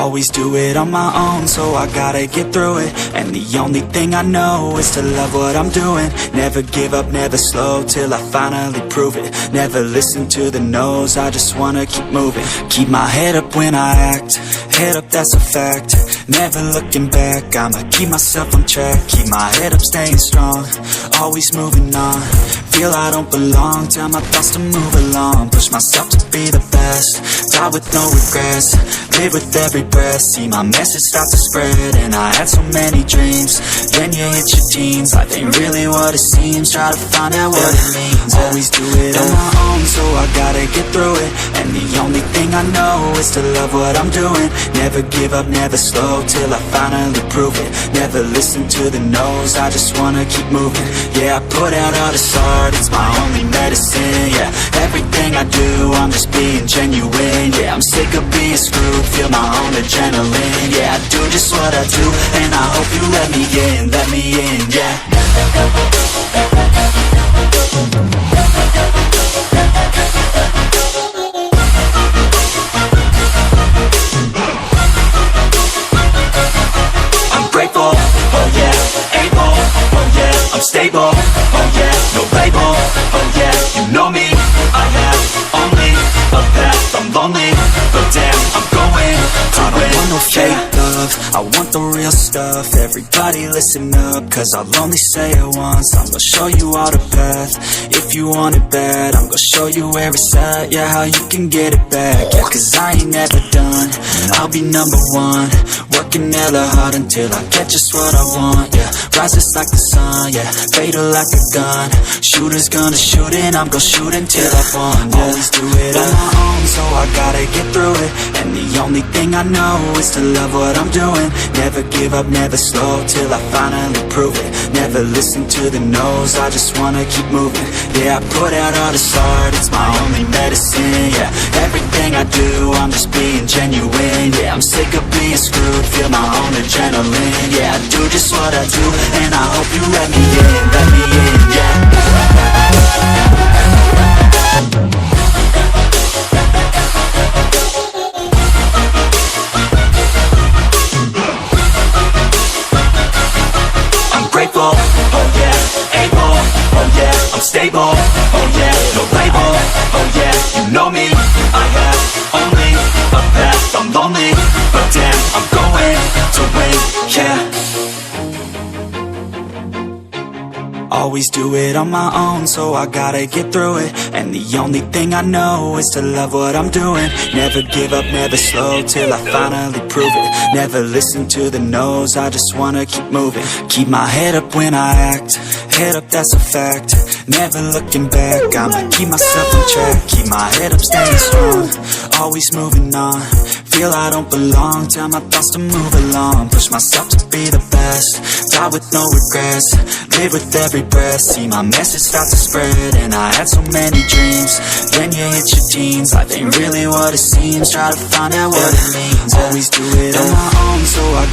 Always do it on my own, so I gotta get through it. And the only thing I know is to love what I'm doing. Never give up, never slow, till I finally prove it. Never listen to the no's, I just wanna keep moving. Keep my head up when I act, head up, that's a fact. Never looking back, I'ma keep myself on track. Keep my head up, staying strong, always moving on. Feel I don't belong, tell my thoughts to move along. Push myself to be the best, die with no regrets. Live with every breath, see my message start to spread. And I had so many dreams, then you hit your teens. Life ain't really what it seems, try to find out what it means. Always do it on my own, so I gotta get through it. And the only thing I know is to love what I'm doing. Never give up, never slow, till I finally prove it. Never listen to the no's, I just wanna keep moving. Yeah, I put out all this art, it's my only medicine. Yeah, everything I do, I'm just being genuine. Yeah, I'm sick of being screwed, feel my own adrenaline. Yeah, I do just what I do, and I hope you let me in, yeah. I'm grateful, oh yeah, able, oh yeah, I'm stable, oh yeah, no label, oh yeah, you know me, I have only a path, I'm lonely, but damn, I'm going to win. I don't want no fake love, I want the real stuff. Everybody listen up, cause I'll only say it once. I'm gonna show you all the path, if you want it bad. I'm gonna show you where it's at, yeah, how you can get it back. Yeah, cause I ain't never done, I'll be number one. Working hella hard until I get just what I want, yeah. Rises like the sun, yeah, fatal like a gun. Shooter's gonna shoot and I'm gonna shoot until I won, yeah. Always do it on my own, so I gotta get through it. And the only thing I know is to love what I'm doing. Never give up, never slow, till I finally prove it. Never listen to the no's, I just wanna keep moving. Yeah, I put out all this art, it's my only medicine. Yeah, everything I do, I'm just being genuine. Yeah, I'm sick of being screwed, feel my own adrenaline. Yeah, I do just what I do, and I hope you let me in, yeah. Grateful, oh yeah, able, oh yeah, I'm stable, oh yeah, no label, oh yeah, you know me, I have only a path, I'm lonely, but damn, I'm going to win, yeah. Always do it on my own, so I gotta get through it. And the only thing I know is to love what I'm doing. Never give up, never slow, till I finally prove it. Never listen to the no's, I just wanna keep moving. Keep my head up when I act, head up, that's a fact. Never looking back, I'ma keep myself on track. Keep my head up, staying strong, always moving on. Feel I don't belong, tell my thoughts to move along. Push myself to be the best, die with no regrets. Live with every breath, see my message start to spread. And I had so many dreams, then you hit your teens. Life ain't really what it seems, try to find out what it means. Always do it on my own, so I